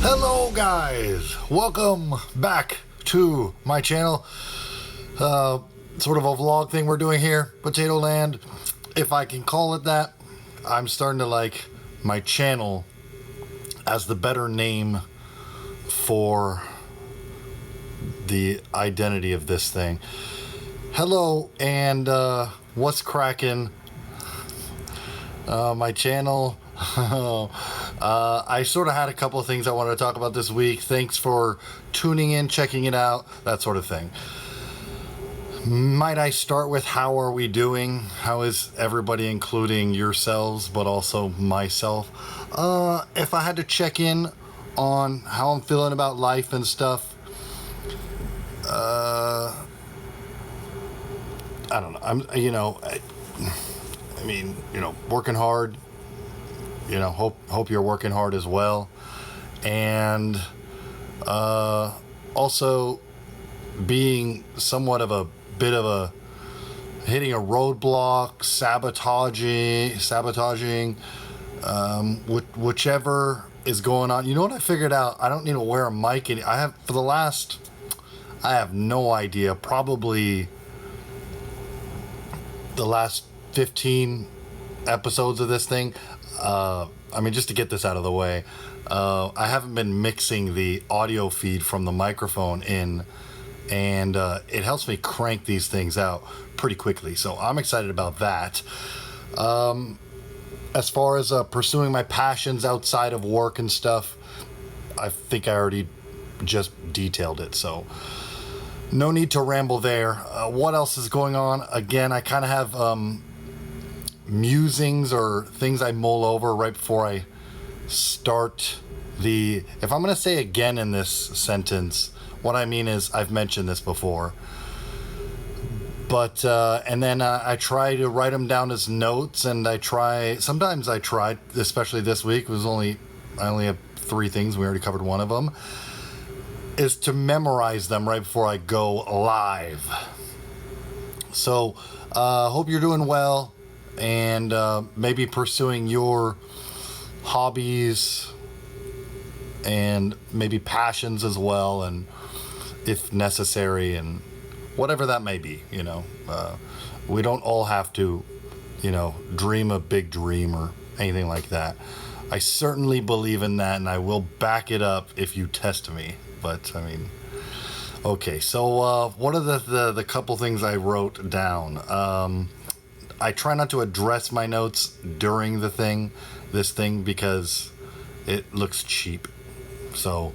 Hello guys, welcome back to my channel. Sort of a vlog thing we're doing here, Potato Land, if I can call it that. I'm starting to like my channel as the better name for the identity of this thing. Hello, and what's cracking? My channel. I sort of had a couple of things I wanted to talk about this week. Thanks for tuning in, checking it out, that sort of thing. Might I start with how are we doing? How is everybody, including yourselves, but also myself? If I had to check in on how I'm feeling about life and stuff, I don't know. I mean, working hard. Hope you're working hard as well. And also being somewhat of a bit of a hitting a roadblock, sabotaging, whichever is going on. You know what I figured out? I don't need to wear a mic. I have no idea, probably the last 15 episodes of this thing. Just to get this out of the way, I haven't been mixing the audio feed from the microphone in, and it helps me crank these things out pretty quickly. So I'm excited about that. As far as pursuing my passions outside of work and stuff, I think I already just detailed it. So no need to ramble there. What else is going on? Again, I kind of have musings or things I mull over right before I start if I'm going to say again in this sentence, what I mean is I've mentioned this before, but and then I try to write them down as notes, and sometimes I try, especially this week, I only have 3 things, we already covered one of them, is to memorize them right before I go live. So hope you're doing well, and maybe pursuing your hobbies and maybe passions as well, and if necessary, and whatever that may be. We don't all have to dream a big dream or anything like that. I certainly believe in that, and I will back it up if you test me. But okay, so what are the couple things I wrote down? I try not to address my notes during this thing because it looks cheap. So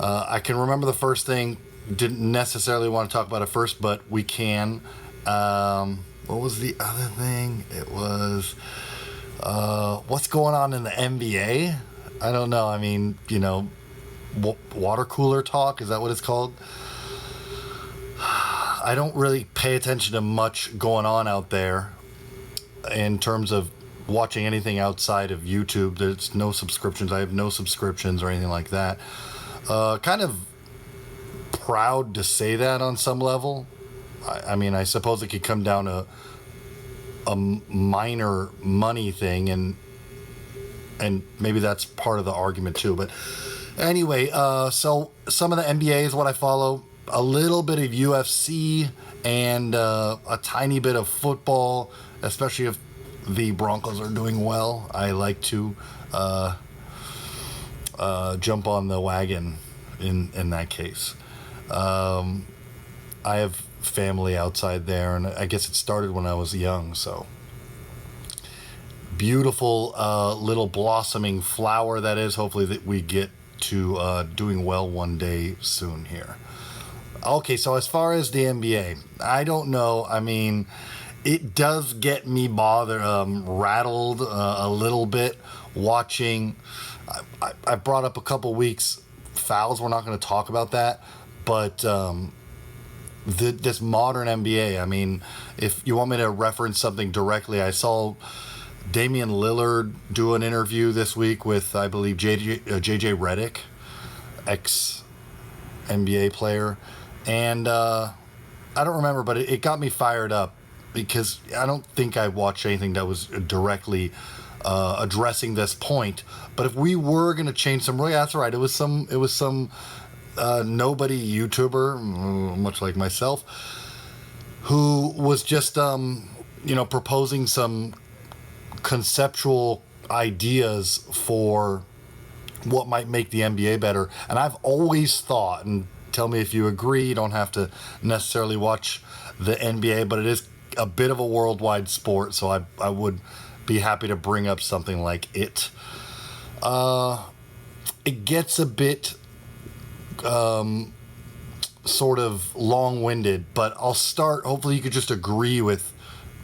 I can remember the first thing. Didn't necessarily want to talk about it first, but we can. What was the other thing? It was what's going on in the NBA? I don't know. Water cooler talk, is that what it's called? I don't really pay attention to much going on out there in terms of watching anything outside of YouTube. There's no subscriptions. I have no subscriptions or anything like that. Kind of proud to say that on some level. I suppose it could come down to a minor money thing, and maybe that's part of the argument too. But anyway, so some of the NBA is what I follow. A little bit of UFC and a tiny bit of football, especially if the Broncos are doing well. I like to jump on the wagon in that case. I have family outside there, and I guess it started when I was young. So beautiful little blossoming flower that is. Hopefully that we get to doing well one day soon here. Okay, so as far as the NBA, I don't know. It does get me rattled a little bit watching. I brought up a couple weeks fouls. We're not going to talk about that, but this modern NBA. If you want me to reference something directly, I saw Damian Lillard do an interview this week with, I believe, JJ Redick, ex-NBA player. And I don't remember, but it got me fired up because I don't think I watched anything that was directly addressing this point. But if we were going to change some rules, yeah, that's right. It was some nobody YouTuber, much like myself, who was just proposing some conceptual ideas for what might make the NBA better. And I've always thought, and tell me if you agree, you don't have to necessarily watch the NBA, but it is a bit of a worldwide sport, so I would be happy to bring up something like it. It gets a bit sort of long-winded, but I'll start. Hopefully you could just agree with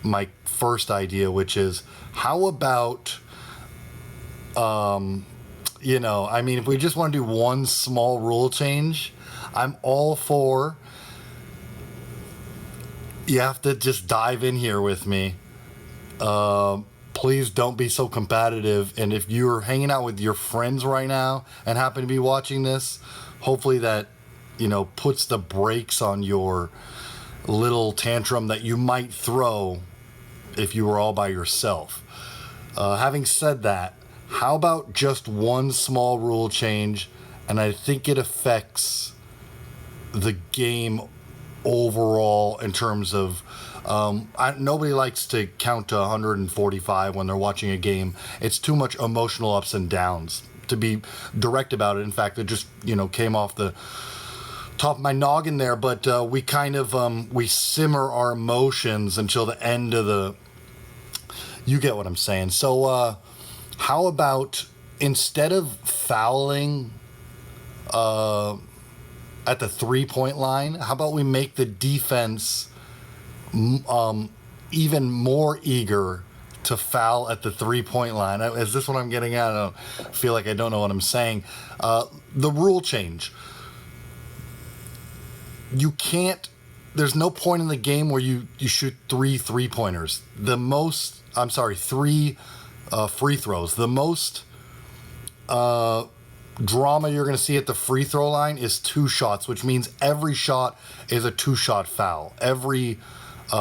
my first idea, which is, how about if we just want to do one small rule change, I'm all for. You have to just dive in here with me. Please don't be so competitive. And if you're hanging out with your friends right now and happen to be watching this, hopefully that, puts the brakes on your little tantrum that you might throw if you were all by yourself. Having said that, how about just one small rule change? And I think it affects the game overall in terms of nobody likes to count to 145 when they're watching a game. It's too much emotional ups and downs to be direct about it. In fact, it just came off the top of my noggin there, but we kind of we simmer our emotions until the end of the. You get what I'm saying. So how about, instead of fouling at the 3-point line, how about we make the defense even more eager to foul at the 3-point line? Is this what I'm getting at? I feel like I don't know what I'm saying. The rule change. You can't, there's no point in the game where you shoot 3-pointers. Three free throws. The most drama you're going to see at the free throw line is 2 shots, which means every shot is a 2-shot foul. Every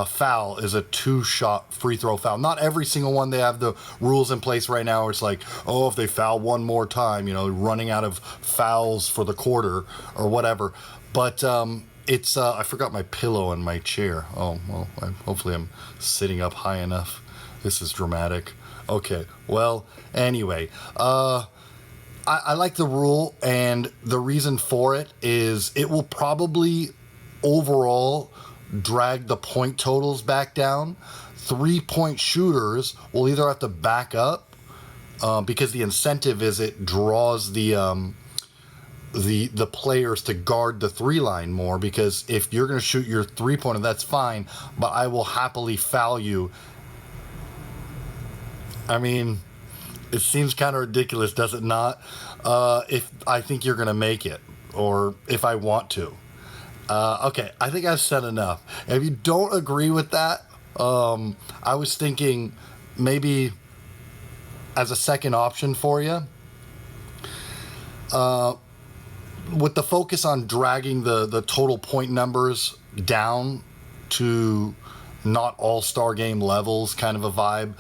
foul is a 2-shot free throw foul. Not every single one. They have the rules in place right now where it's like, oh, if they foul one more time, running out of fouls for the quarter or whatever. But it's I forgot my pillow in my chair. Oh, well, hopefully I'm sitting up high enough. This is dramatic. Okay, well, anyway, I like the rule, and the reason for it is it will probably overall drag the point totals back down. 3-point shooters will either have to back up because the incentive is it draws the players to guard the 3 line more, because if you're going to shoot your 3-pointer, that's fine, but I will happily foul you. I mean, it seems kind of ridiculous, does it not? If I think you're going to make it, or if I want to. Okay, I think I've said enough. If you don't agree with that, I was thinking maybe as a second option for you, with the focus on dragging the total point numbers down to not all-star game levels kind of a vibe.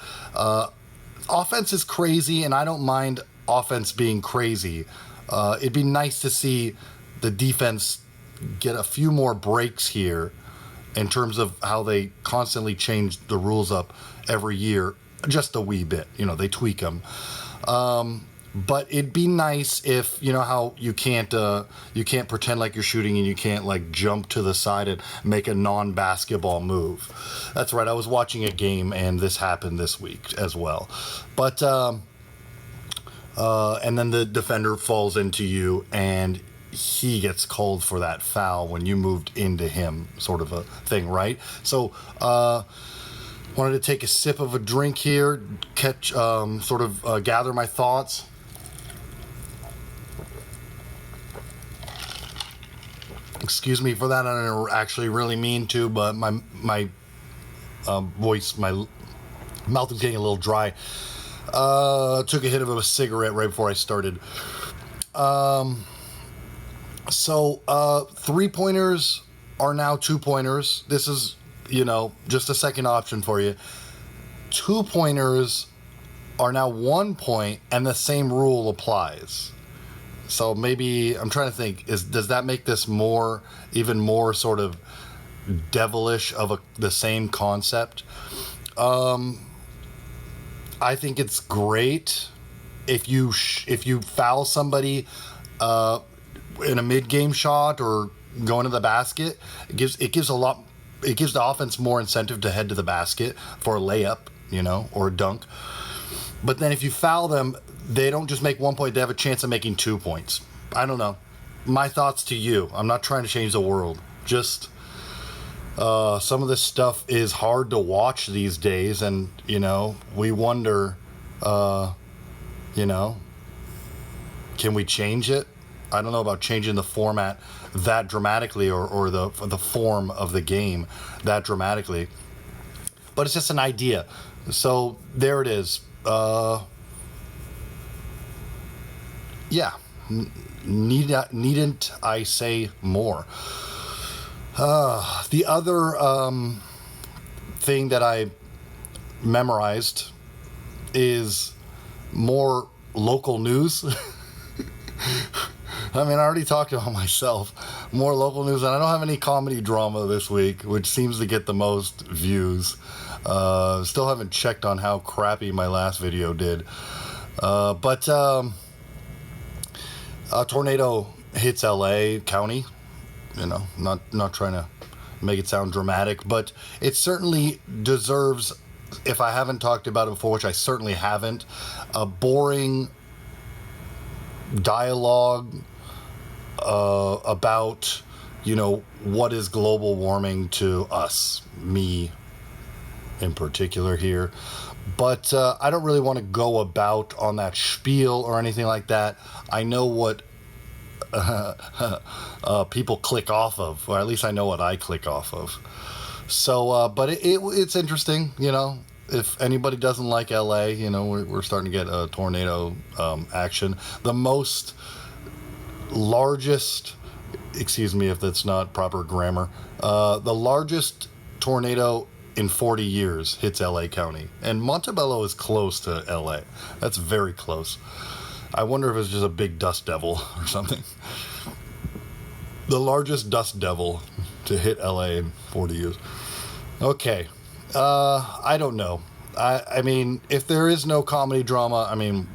Offense is crazy, and I don't mind offense being crazy. It'd be nice to see the defense get a few more breaks here in terms of how they constantly change the rules up every year, just a wee bit. They tweak them. But it'd be nice if, how you can't pretend like you're shooting and you can't like jump to the side and make a non-basketball move. That's right. I was watching a game and this happened this week as well. But and then the defender falls into you and he gets called for that foul when you moved into him, sort of a thing, right? So wanted to take a sip of a drink here, gather my thoughts. Excuse me for that. I don't actually really mean to, but my voice, my mouth is getting a little dry. Took a hit of a cigarette right before I started. So 3-pointers are now 2-pointers. This is just a second option for you. 2-pointers are now 1 point, and the same rule applies. So maybe I'm trying to think: does that make this even more sort of devilish of the same concept? I think it's great if you foul somebody in a mid-game shot or going to the basket. It gives the offense more incentive to head to the basket for a layup, or a dunk. But then if you foul them, they don't just make 1 point, they have a chance of making 2 points. I don't know. My thoughts to you. I'm not trying to change the world. Just some of this stuff is hard to watch these days, and we wonder, can we change it? I don't know about changing the format that dramatically, or the form of the game that dramatically, but it's just an idea. So there it is. Needn't I say more? The other thing that I memorized is more local news. I already talked about myself. More local news, and I don't have any comedy drama this week, which seems to get the most views. Still haven't checked on how crappy my last video did. But a tornado hits LA County. Not trying to make it sound dramatic, but it certainly deserves, if I haven't talked about it before, which I certainly haven't, a boring dialogue about what is global warming to us, me in particular here. But I don't really want to go about on that spiel or anything like that. I know what people click off of, or at least I know what I click off of. So, but it's interesting, if anybody doesn't like LA, we're starting to get a tornado action. The largest, excuse me if that's not proper grammar, the largest tornado in 40 years hits LA County. And Montebello is close to LA. That's very close. I wonder if it's just a big dust devil or something. The largest dust devil to hit LA in 40 years. Okay. I don't know. I mean, if there is no comedy drama,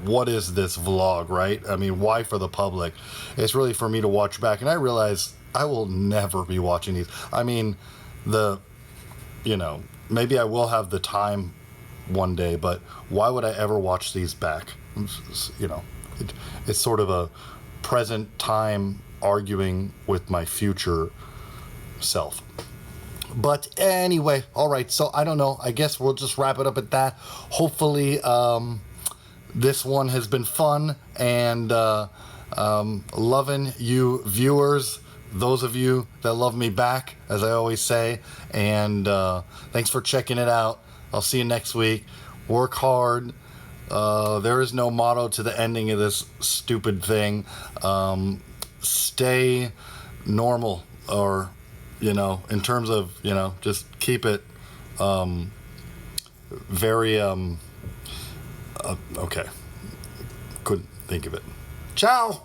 what is this vlog, right? Why for the public? It's really for me to watch back. And I realize I will never be watching these. Maybe I will have the time one day, but why would I ever watch these back? It's sort of a present time arguing with my future self. But anyway, all right, so I don't know. I guess we'll just wrap it up at that. Hopefully this one has been fun, and loving you viewers, those of you that love me back, as I always say. And thanks for checking it out. I'll see you next week. Work hard. There is no motto to the ending of this stupid thing. Stay normal, or in terms of just keep it very okay. Couldn't think of it. Ciao.